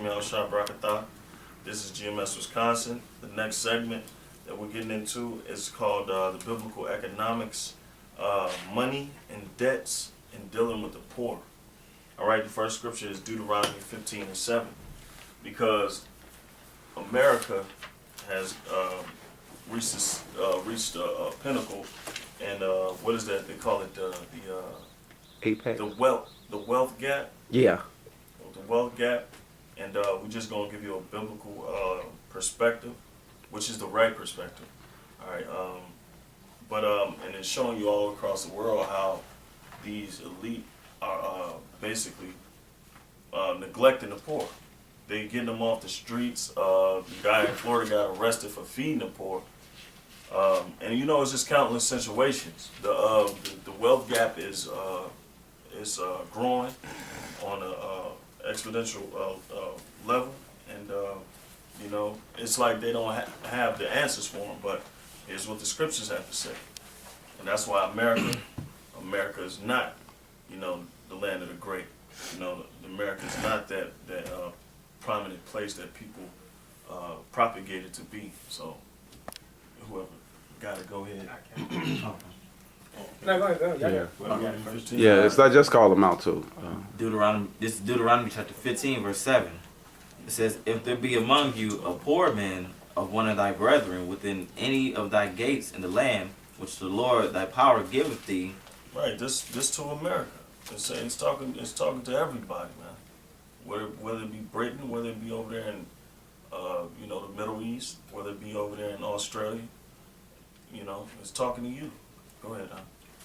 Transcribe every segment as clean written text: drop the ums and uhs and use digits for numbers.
Shah Brakatha. This is GMS Wisconsin. The next segment that we're getting into is called the Biblical Economics, Money and Debts and Dealing with the Poor. All right, the first scripture is Deuteronomy 15:7. Because America has reached a pinnacle, and what is that? They call it APEC. the wealth gap. Yeah. The wealth gap, and we're just gonna give you a biblical perspective, which is the right perspective. All right, and it's showing you all across the world how these elite are basically neglecting the poor. They getting them off the streets. The guy in Florida got arrested for feeding the poor. And you know, it's just countless situations. The wealth gap is growing on a exponential level, and you know, it's like they don't have the answers for them. But here's what the scriptures have to say, and that's why America is not, you know, the land of the great. You know, America is not that prominent place that people propagate it to be. So whoever got to go ahead. Yeah, it's not just call them out too. Deuteronomy. This is Deuteronomy chapter 15, verse 7. It says, "If there be among you a poor man of one of thy brethren within any of thy gates in the land which the Lord thy power giveth thee." Right. This to America. It's talking to everybody, man. Whether it be Britain, whether it be over there in you know, the Middle East, whether it be over there in Australia, you know, it's talking to you. Go ahead, Don.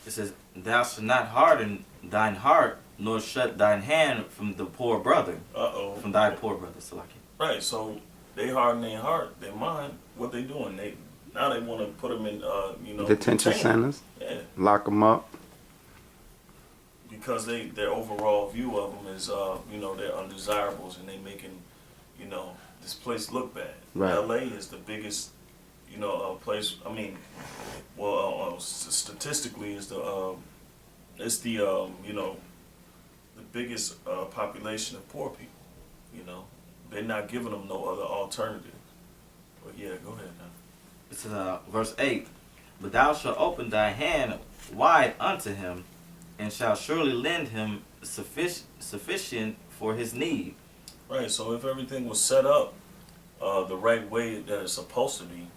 It says, "Thou shalt not harden thine heart, nor shut thine hand from the poor brother." From thy poor brother, Salaki. Right. So they harden their heart, their mind. What they doing? They want to put them in you know, Detention centers. Yeah. Lock them up. Because their overall view of them is you know, they're undesirables, and they making, you know, this place look bad. Right. LA is the biggest, you know, place. I mean, well, statistically, is it's the you know, the biggest population of poor people. You know, they're not giving them no other alternative. But yeah, go ahead now. It says, verse 8, "But thou shalt open thy hand wide unto him, and shall surely lend him sufficient for his need." Right. So if everything was set up the right way that it's supposed to be,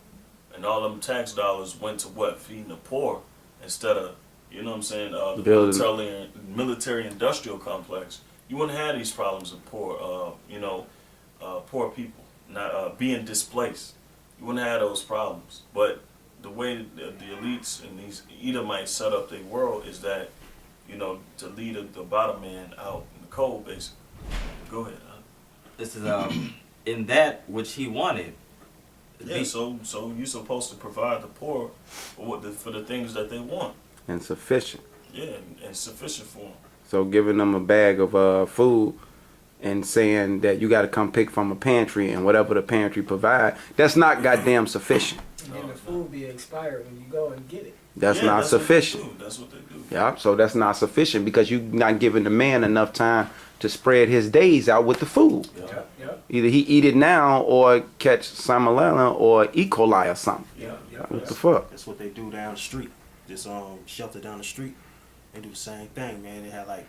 and all them tax dollars went to what? Feeding the poor, instead of, you know what I'm saying, the military industrial complex, you wouldn't have these problems of poor, you know, poor people not being displaced. You wouldn't have those problems. But the way the elites and these Edomites set up their world is that, you know, to lead the bottom man out in the cold, basically. Go ahead. This is in that which he wanted. Yeah, so you're supposed to provide the poor for the things that they want. And sufficient. Yeah, and sufficient for them. So giving them a bag of food and saying that you got to come pick from a pantry and whatever the pantry provide, that's not goddamn sufficient. And then the food be expired when you go and get it. That's not sufficient. That's what they do. Yeah, so that's not sufficient because you're not giving the man enough time to spread his days out with the food. Yeah. Either he eat it now or catch salmonella or E. coli or something. Yeah. What the fuck? That's what they do down the street. This shelter down the street, they do the same thing, man. They had like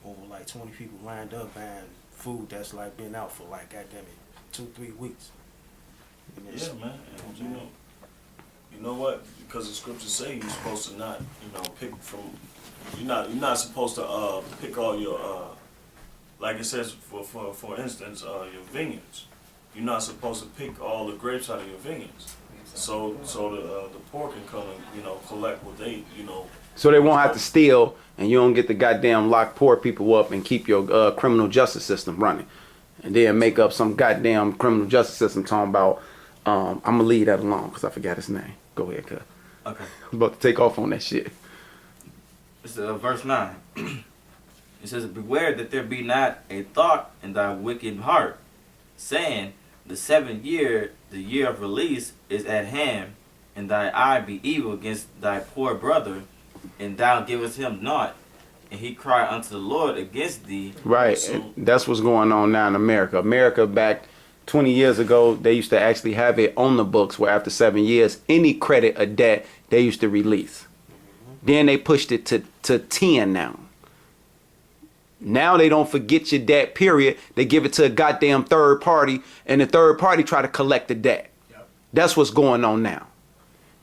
over like 20 people lined up buying food that's like been out for like, goddamn it, 2-3 weeks. Yeah, man. And you know what? Because the scriptures say you're supposed to not, you know, pick from. You're not supposed to pick all your like it says for instance your vineyards. You're not supposed to pick all the grapes out of your vineyards. So the poor can come and, you know, collect what they, you know. So they won't have to steal, and you don't get the goddamn lock poor people up and keep your criminal justice system running, and then make up some goddamn criminal justice system talking about. I'm gonna leave that alone because I forgot his name. Go ahead, cuz. Okay. I'm about to take off on that shit. It's verse 9. It says, "Beware that there be not a thought in thy wicked heart, saying, the 7th year, the year of release, is at hand, and thy eye be evil against thy poor brother, and thou givest him naught. and he cry unto the Lord against thee. Right. So- That's what's going on now in America. America back 20 years ago, they used to actually have it on the books where after 7 years, any credit or debt they used to release. Then they pushed it to 10 now. Now they don't forget your debt, period. They give it to a goddamn third party, and the third party try to collect the debt. Yep. That's what's going on now.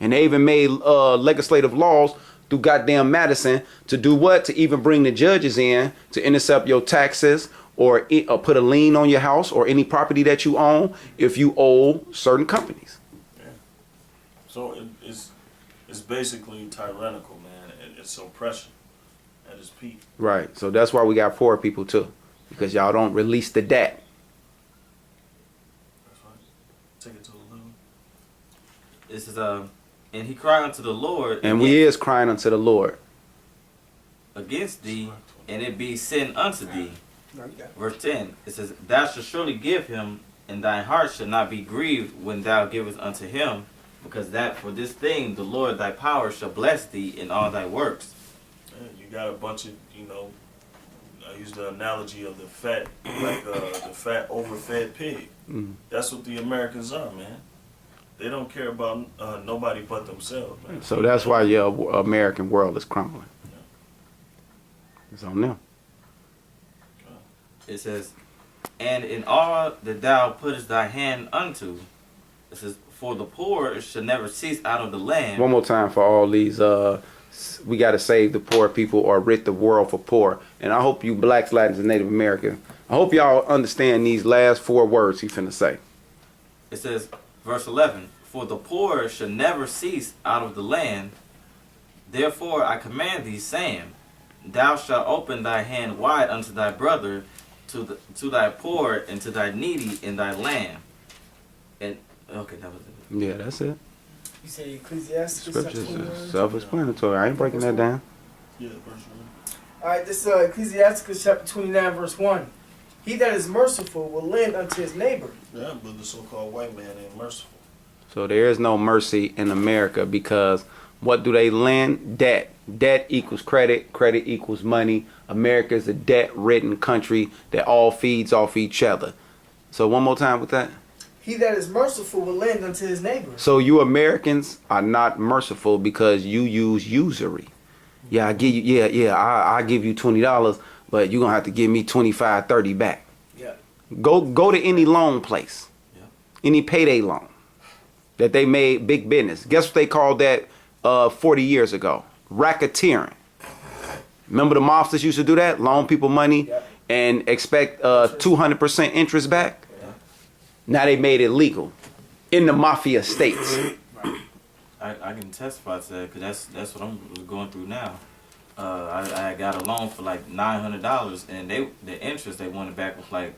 And they even made legislative laws through goddamn Madison to do what? To even bring the judges in to intercept your taxes or put a lien on your house or any property that you own if you owe certain companies. So it's basically tyrannical, man. It's oppression at its peak. Right. So that's why we got poor people too, because y'all don't release the debt. That's right. Take it to the limit. It says, and he cried unto the Lord And we is crying unto the Lord. against thee, and it be sin unto thee. No, you got it. Verse 10, it says, Thou shalt surely give him, and thine heart shall not be grieved when thou givest unto him, because that for this thing the Lord thy power shall bless thee in all thy works. Yeah, you got a bunch of, I use the analogy of the fat, like the fat overfed pig. Mm. That's what the Americans are, man. They don't care about nobody but themselves, man. So that's why your American world is crumbling. It's on them. It says, And in all that thou puttest thy hand unto, it says, For the poor shall never cease out of the land. One more time for all these, we got to save the poor people or rid the world for poor. And I hope you blacks, Latins, and Native Americans, I hope y'all understand these last 4 words he finna say. It says, verse 11, For the poor shall never cease out of the land. Therefore I command thee, saying, Thou shalt open thy hand wide unto thy brother, to thy poor and to thy needy in thy land. And okay, that was it. Yeah, that's it. You say Ecclesiastes. Scriptures 21? is self-explanatory. I ain't breaking that down. Yeah, verse 1. All right, this is Ecclesiastes chapter 29, verse 1. He that is merciful will lend unto his neighbor. Yeah, but the so-called white man ain't merciful. So there is no mercy in America because what do they lend? Debt. Debt equals credit. Credit equals money. America is a debt-ridden country that all feeds off each other. So one more time with that. He that is merciful will lend unto his neighbor. So you Americans are not merciful because you use usury. Yeah, I give you. I give you $20, but you're gonna have to give me 25, 30 back. Yeah. Go to any loan place, Yeah. any payday loan that they made big business. Guess what they called that 40 years ago? Racketeering. Remember the mobsters used to do that? Loan people money Yeah. and expect 200% interest back. Now they made it legal in the mafia states. I can testify to that because that's what I'm going through now. I got a loan for like $900, and the interest they wanted back was like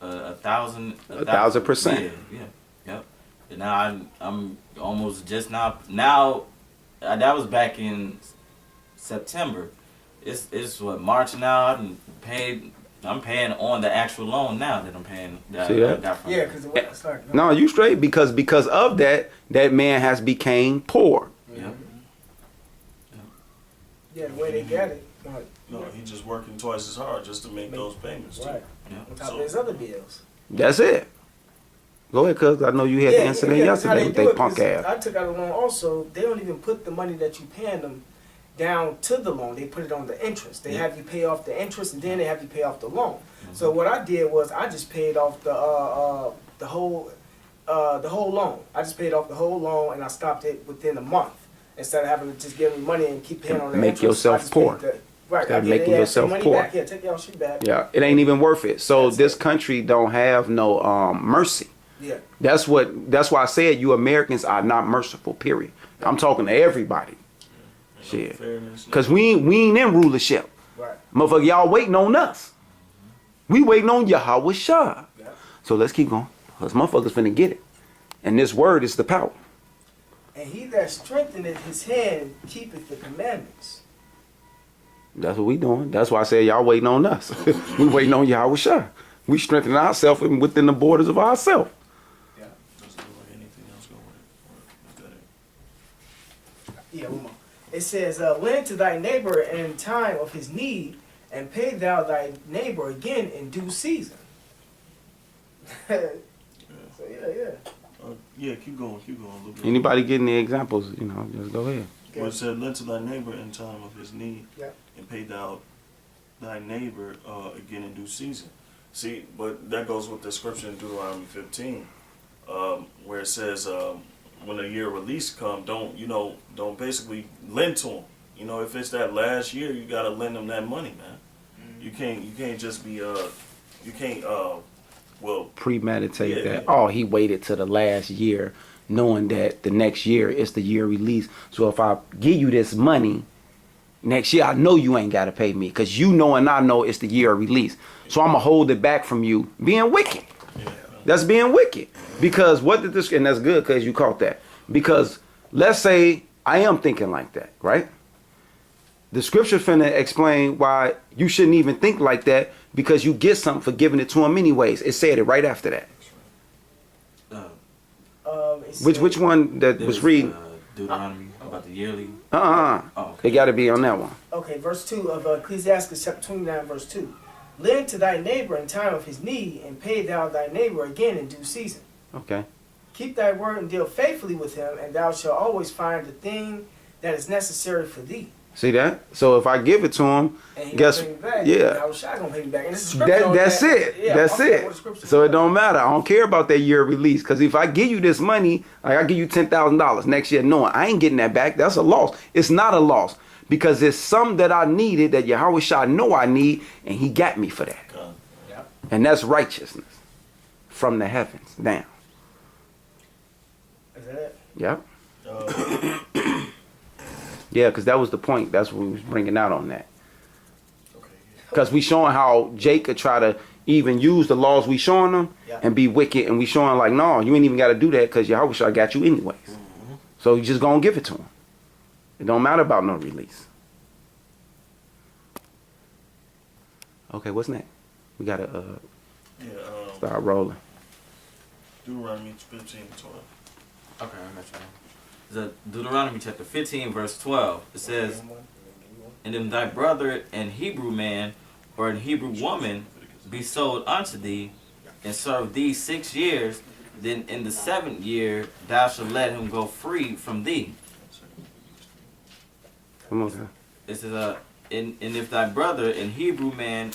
1,000. 1,000%. Yeah, yep. And now I'm almost just now. Now that was back in September. It's what, March now. I'm paying on the actual loan now that I'm paying. See that? I got from Yeah, because the way it's like. No, you straight because of that man has became poor. Yeah. Yeah, the way they got it. No, he's just working twice as hard just to make those payments. Too. Right. Yeah. On top of his other bills. That's it. Go ahead, cuz I know you had the incident that's how yesterday they with do they it, punk 'cause ass. I took out a loan also. They don't even put the money that you paying them down to the loan. They put it on the interest. They have you pay off the interest and then they have you pay off the loan. So what I did was I just paid off the whole loan. I just paid off the whole loan and I stopped it within a month instead of having to just give me money and keep paying on the Make interest. yourself poor. Right. Instead of I making take yourself money poor. Back. Yeah, take y'all shit back. Yeah, it ain't even worth it. So That's this it. country don't have no mercy. Yeah. That's why I said you Americans are not merciful, period. I'm talking to everybody. Shit. Fairness, Cause we ain't in rulership. Right. Motherfucker, y'all waiting on us. We waiting on Yahweh Shah. Yeah. So let's keep going. Cause motherfuckers finna get it. And this word is the power. And he that strengtheneth his hand keepeth the commandments. That's what we doing. That's why I said y'all waiting on us. We waiting on Yahweh Shah. We strengthening ourselves within the borders of ourselves. doesn't look like anything else going with it. Or is that it? Yeah, one more. It says, lend to thy neighbor in time of his need, and pay thou thy neighbor again in due season. So yeah. Yeah, keep going a little bit. Anybody getting the examples, just go ahead. Well, it said, lend to thy neighbor in time of his need, Yeah. and pay thou thy neighbor again in due season. See, but that goes with the scripture in Deuteronomy 15, where it says, when the year of release come, don't basically lend to them. If it's that last year, you gotta lend them that money, man. You can't just be Premeditate Yeah. that. Oh, he waited to the last year, knowing that the next year is the year release. So if I give you this money next year, I know you ain't got to pay me, because you know and I know it's the year of release. So I'm going to hold it back from you being wicked. That's being wicked. Because what did this, and that's good because you caught that. Because let's say I am thinking like that, right? The scripture finna explain why you shouldn't even think like that, because you get something for giving it to him anyways. It said it right after that. Which one that was reading? Deuteronomy about the yearly. Oh, okay. It got to be on that one. Okay, verse 2 of Ecclesiastes chapter 29, verse 2. Lend to thy neighbor in time of his need, and pay thou thy neighbor again in due season. Okay. Keep thy word and deal faithfully with him, and thou shalt always find the thing that is necessary for thee. See that? So if I give it to him, And he guess gonna pay me back. yeah. I was shy gonna pay me back. And this is scripture on That's that. it. Yeah, That's okay, what the it. scripture So it says. don't matter. I don't care about that year of release, because if I give you this money, like I give you $10,000 next year, knowing I ain't getting that back, that's a loss. It's not a loss, because it's something that I needed that Yahweh Shah know I need, and he got me for that. Yep. And that's righteousness from the heavens down. Is that it? Yep. Uh, Yeah, because that was the point. That's what we was bringing out on that. okay. Because we showing how Jake could try to even use the laws we showing them Yeah. and be wicked, and we showing like, no, you ain't even got to do that, because Yahweh Shah got you anyways. So you just gonna give it to him. It don't matter about no release. Okay, what's next? We gotta Yeah. start rolling. Deuteronomy 15, 12. Okay, I got you. The Deuteronomy chapter 15, verse 12. It says, "And if thy brother an Hebrew man or an Hebrew woman be sold unto thee, and serve thee 6 years, then in the 7th year thou shalt let him go free from thee." Come on, guys. It says, and if thy brother an Hebrew man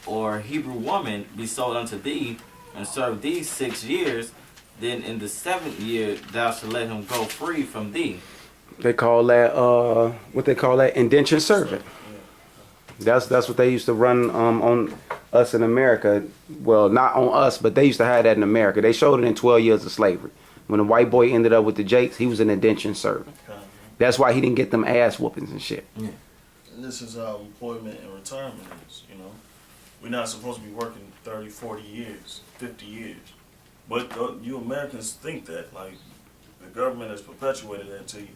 or Hebrew woman be sold unto thee, and serve thee 6 years, then in the 7th year thou shalt let him go free from thee. They call that what they call that, indentured servant. That's what they used to run on us in America. Well, not on us, but they used to have that in America. They showed it in 12 years of slavery. When the white boy ended up with the Jakes, he was an indentured servant. That's why he didn't get them ass whoopings and shit. Yeah. And this is how employment and retirement is, We're not supposed to be working 30, 40 years, 50 years. But you Americans think that, like, the government has perpetuated that to you,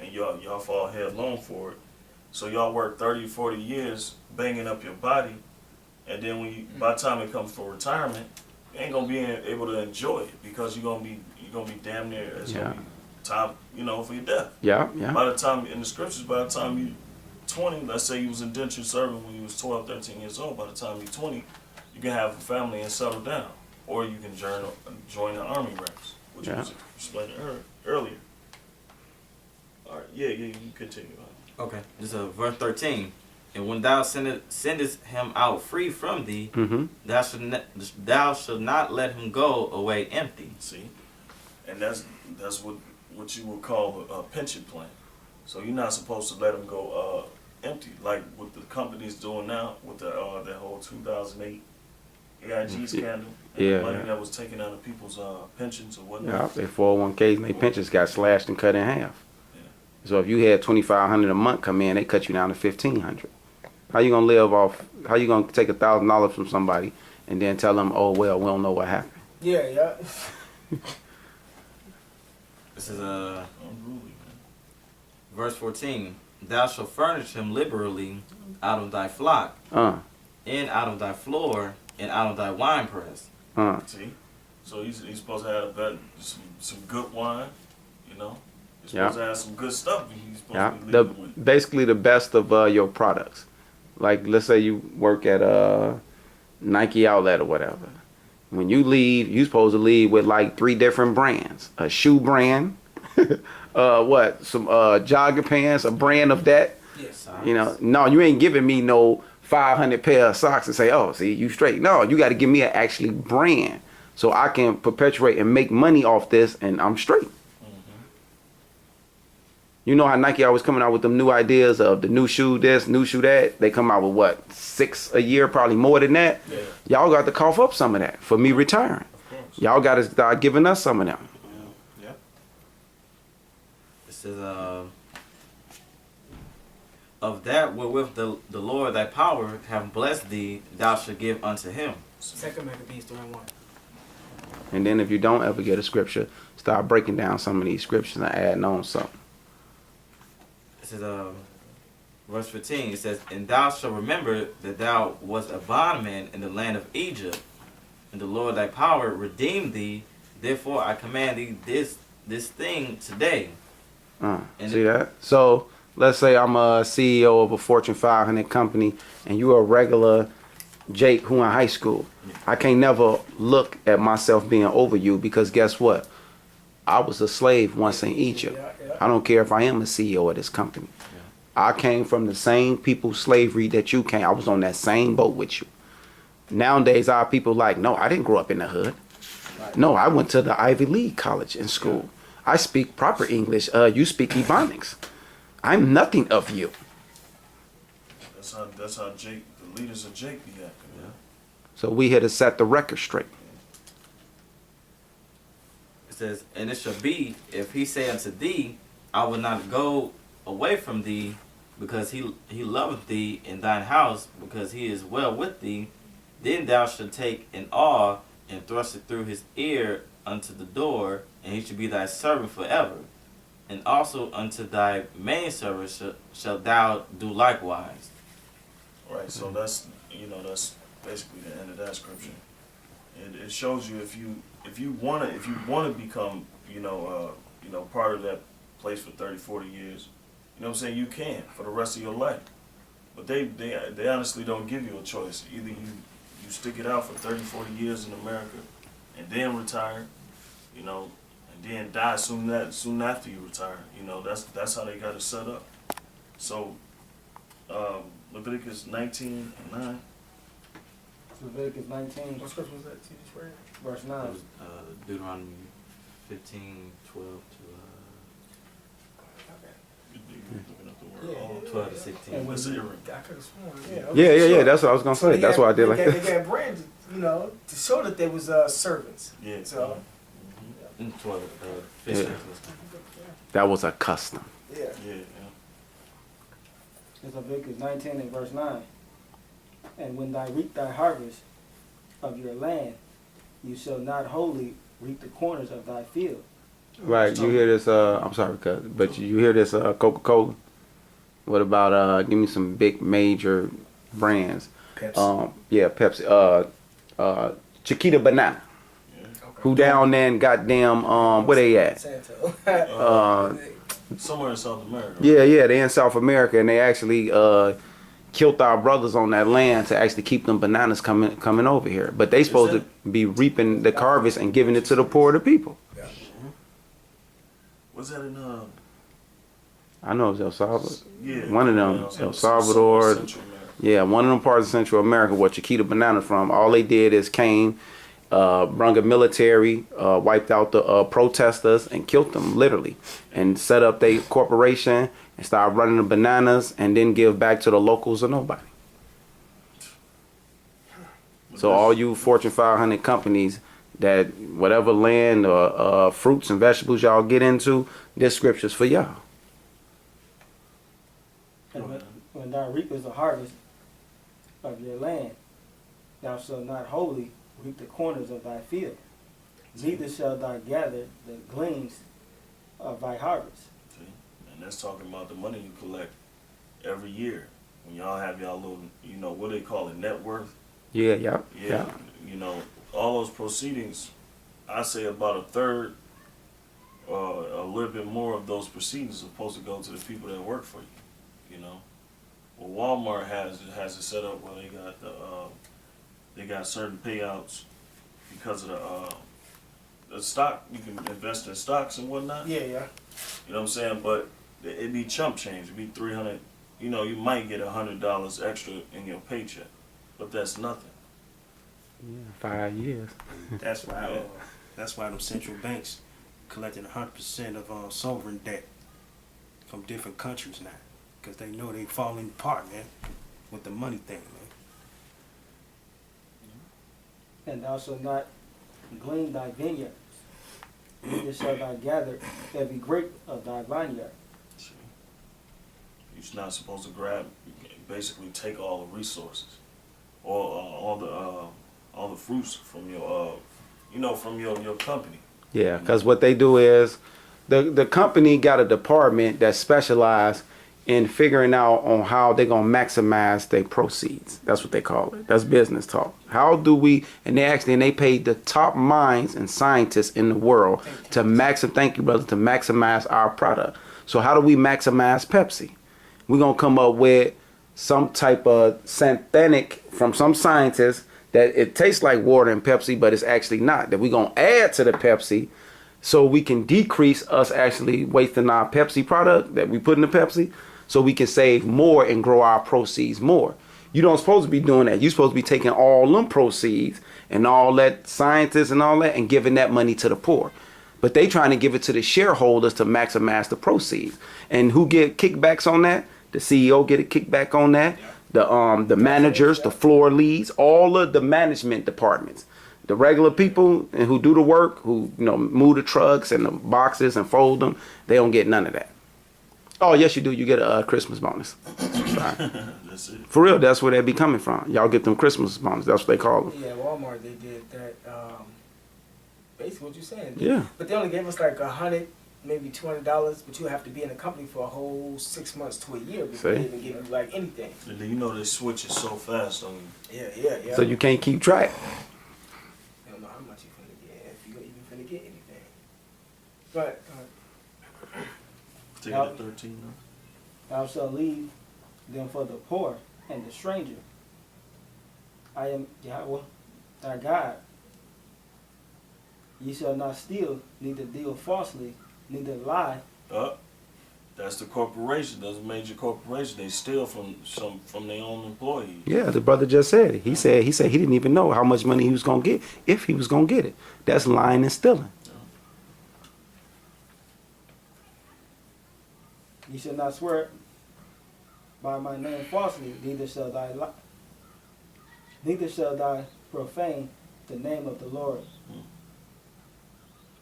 and y'all fall headlong for it. So y'all work 30, 40 years banging up your body, and then by the time it comes for retirement, you ain't gonna be able to enjoy it, because you're gonna be damn near, it's gonna be time, for your death. Yeah. By the time, in the scriptures, by the time you 20, let's say you was indentured servant when you was 12, 13 years old, by the time you're 20, you can have a family and settle down. Or you can join the army ranks, which was explained earlier. All right, yeah, you continue. Okay. This is verse 13. "And when thou sendest him out free from thee, thou shalt not let him go away empty." See, and that's what you would call a pension plan. So you're not supposed to let him go empty, like what the company's doing now with that whole 2008 AIG scandal. And the money that was taken out of people's pensions or whatnot. Yeah, their 401ks and their pensions got slashed and cut in half. So if you had $2,500 a month come in, they cut you down to $1,500. How you gonna live off? How you gonna take $1,000 from somebody and then tell them, oh well, we don't know what happened? Yeah. This is Unruly, verse 14. "Thou shalt furnish him liberally out of thy flock, and out of thy floor, and out of thy winepress." See, so he's supposed to have some good wine, You're supposed to have some good stuff. You're supposed Yeah, to be leading with. basically the best of your products. Like let's say you work at a Nike outlet or whatever. When you leave, you supposed to leave with like 3 different brands: a shoe brand, some jogging pants, a brand of that. Yes. You know, no, you ain't giving me no 500 pair of socks and say, oh, see, you straight. No, you got to give me an actually brand so I can perpetuate and make money off this, and I'm straight. You know how Nike always coming out with them new ideas of the new shoe this, new shoe that. They come out with what, 6 a year, probably more than that. Yeah. Y'all got to cough up some of that for me retiring. Of course. Y'all got to start giving us some of them. Yeah. It says, of that wherewith the Lord thy power have blessed thee, thou shalt give unto him. 2 Maccabees 3:1. And then if you don't ever get a scripture, start breaking down some of these scriptures and adding on something. It says, verse 15, it says, and thou shalt remember that thou wast a bondman in the land of Egypt, and the Lord thy power redeemed thee. Therefore I command thee this thing today. See that? So let's say I'm a CEO of a Fortune 500 company, and you're a regular Jake who in high school. I can't never look at myself being over you, because guess what? I was a slave once in Egypt. I don't care if I am a CEO of this company. I came from the same people's slavery that you came. I was on that same boat with you. Nowadays, our people like, no, I didn't grow up in the hood. No, I went to the Ivy League college in school. I speak proper English. You speak Ebonics. I'm nothing of you. That's how Jake, the leaders of Jake, be acting. Yeah. So we here to set the record straight. It says, and it shall be, if he say unto thee, I will not go away from thee, because he loveth thee in thine house, because he is well with thee, then thou shalt take an awl and thrust it through his ear unto the door, and he shall be thy servant forever. And also unto thy maidservant shalt thou do likewise. Right. So that's basically the end of that scripture. It shows you if you wanna become part of that place for 30, 40 years, you know what I'm saying, you can for the rest of your life. But they honestly don't give you a choice. Either you stick it out for 30, 40 years in America and then retire, and then die soon after you retire. That's how they got it set up. So Leviticus 19:9. Leviticus 19, What scripture was that? TD Square? verse 9. That was Deuteronomy 15, 12 Looking up the word. Yeah. Oh, 12 to 16. And that's when Aaron. I could have sworn. Yeah. That's what I was gonna say. That's why I did like They that. got branded, to show that they was servants. Yeah. So, 12, Yeah. That was a custom. yeah. Yeah. It's Leviticus 19 and verse 9. And when thou reap thy harvest of your land, you shall not wholly reap the corners of thy field. Right. You hear this? I'm sorry, but you hear this? Coca-Cola. What about give me some big major brands? Pepsi. Pepsi. Chiquita Banana. Okay. Who down there in goddamn where they at? Santo. Somewhere in South America. Yeah, they in South America, and they actually killed our brothers on that land to actually keep them bananas coming over here. But they supposed to be reaping the harvest and giving it to the poor of the people. Was that in I know it was El Salvador. Yeah. One of them, El Salvador. Central America. Yeah, one of them parts of Central America where Chiquita Banana from. All they did is came, brung a military, wiped out the protesters and killed them literally, and set up their corporation and started running the bananas and didn't give back to the locals or nobody. So all you Fortune 500 companies that whatever land or fruits and vegetables y'all get into, this scripture's for y'all. And when thou reapest the harvest of your land, thou shalt not wholly reap the corners of thy field, neither shalt thou gather the gleams of thy harvest. See? And that's talking about the money you collect every year. When y'all have y'all little, what they call it, net worth. Yeah. All those proceedings, I say about a third a little bit more of those proceeds are supposed to go to the people that work for you. You know, well, Walmart has it set up where they got certain payouts because of the stock. You can invest in stocks and whatnot. Yeah. You know what I'm saying? But it be chump change. It be 300. You know, you might get $100 extra in your paycheck, but that's nothing. Yeah, 5 years. That's why them central banks collecting 100% of sovereign debt from different countries now, because they know they falling apart, man, with the money thing, man. And thou shalt not glean thy vineyard, neither shalt thou gather every grape of thy vineyard. See? You're not supposed to basically take all the resources or all the fruits from your from your company. Yeah, because what they do is the company got a department that specializes in figuring out on how they're going to maximize their proceeds. That's what they call it. That's business talk. How do we, and they paid the top minds and scientists in the world to thank you, brother, to maximize our product. So how do we maximize Pepsi? We're going to come up with some type of synthetic from some scientists that it tastes like water and Pepsi, but it's actually not. That we're going to add to the Pepsi so we can decrease us actually wasting our Pepsi product that we put in the Pepsi, so we can save more and grow our proceeds more. You don't supposed to be doing that. You're supposed to be taking all them proceeds and all that scientists and all that and giving that money to the poor. But they trying to give it to the shareholders to maximize the proceeds. And who get kickbacks on that? The CEO get a kickback on that. The managers, the floor leads, all of the management departments. The regular people who do the work, who move the trucks and the boxes and fold them, they don't get none of that. Oh yes, you do. You get a Christmas bonus. That's it. For real, that's where they be coming from. Y'all get them Christmas bonus. That's what they call them. Yeah, Walmart, they did that. Basically what you're saying. Yeah. But they only gave us like $100, maybe $200, but you have to be in the company for a whole 6 months to a year before they even give you like anything. And then they switch it so fast on you. Yeah. So you can't keep track. You don't know how much you're finna get, if you're even finna get anything. But Take it at 13 now. Thou shalt leave them for the poor and the stranger. I am Yahweh, thy God. Ye shall not steal, neither deal falsely, neither lie. That's the corporation. That's a major corporation. They steal from their own employees. Yeah, the brother just said it. He said he didn't even know how much money he was gonna get if he was gonna get it. That's lying and stealing. Ye shall not swear by my name falsely, neither shall thou lie. Neither shall thou profane the name of the Lord.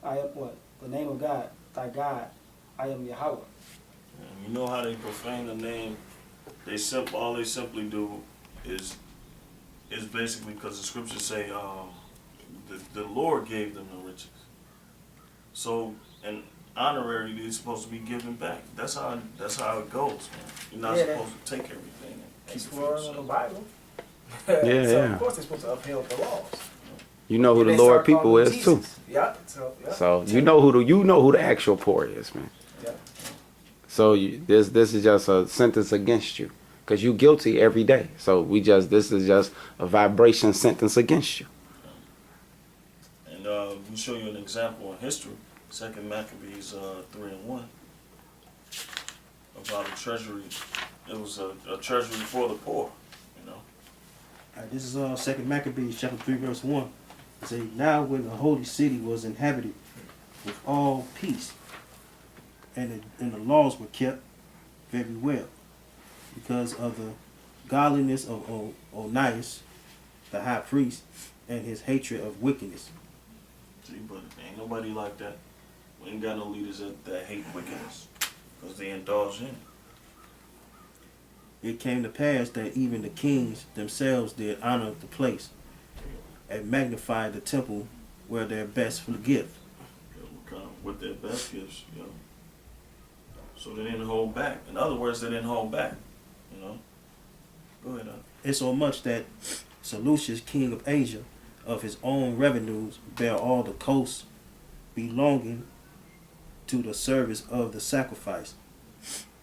I am what? The name of God, thy God. I am Yahweh. And you know how they profane the name? All they simply do is basically because the scriptures say the Lord gave them the riches. So an honorary is supposed to be given back. That's how it goes, man. You're not supposed to take everything. keep swearing on the Bible. Yeah, so yeah. of course they're supposed to uphold the laws. You know who They the Lord start calling people him is Jesus. too. Yeah. So you know who the actual poor is, man. Yeah. So this is just a sentence against you, because you guilty every day. So this is just a vibration sentence against you. And we show you an example in history. 2 Maccabees 3:1 about a treasury. It was a treasury for the poor. You know. All right, this is 2 Maccabees chapter 3 verse 1. It says, now when the holy city was inhabited with all peace, and the laws were kept very well, because of the godliness of Onias, the high priest, and his hatred of wickedness. See, but ain't nobody like that. We ain't got no leaders that hate wickedness, because they indulge in it. It came to pass that even the kings themselves did honor the place, and magnified the temple where their best for the gift. With their best gifts, you know. So they didn't hold back. In other words, they didn't hold back. You know. Go ahead. It's so much that Seleucus, king of Asia, of his own revenues, bear all the coasts belonging to the service of the sacrifice.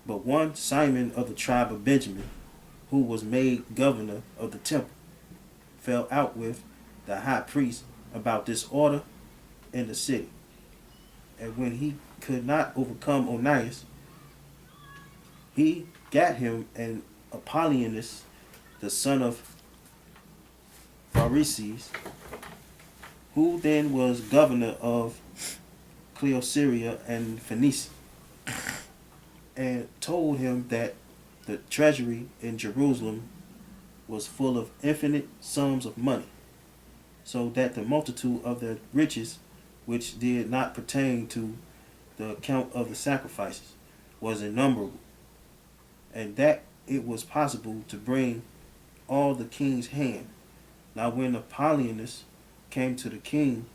But one Simon of the tribe of Benjamin, who was made governor of the temple, fell out with the high priest about this order in the city. And when he could not overcome Onias, he got him and Apollonius, the son of Pharisees, who then was governor of Cleosyria and Phoenicia, and told him that the treasury in Jerusalem was full of infinite sums of money, so that the multitude of their riches, which did not pertain to the account of the sacrifices, was innumerable, and that it was possible to bring all the king's hand. Now when Apollonius came to the king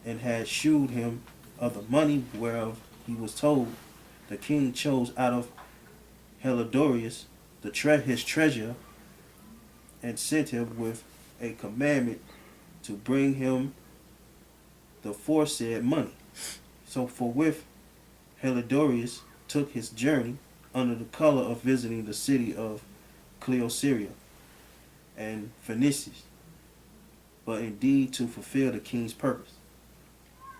and had shewed him of the money whereof he was told, the king chose out of Helidorius his treasurer, and sent him with a commandment to bring him the foresaid money. So forthwith Helidorius took his journey under the color of visiting the city of Cleosyria and Phoenicia, but indeed to fulfill the king's purpose.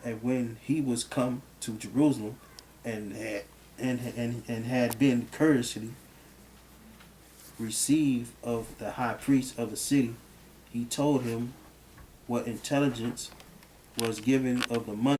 And when he was come to Jerusalem and had been courteously received of the high priest of the city, he told him what intelligence was given of the money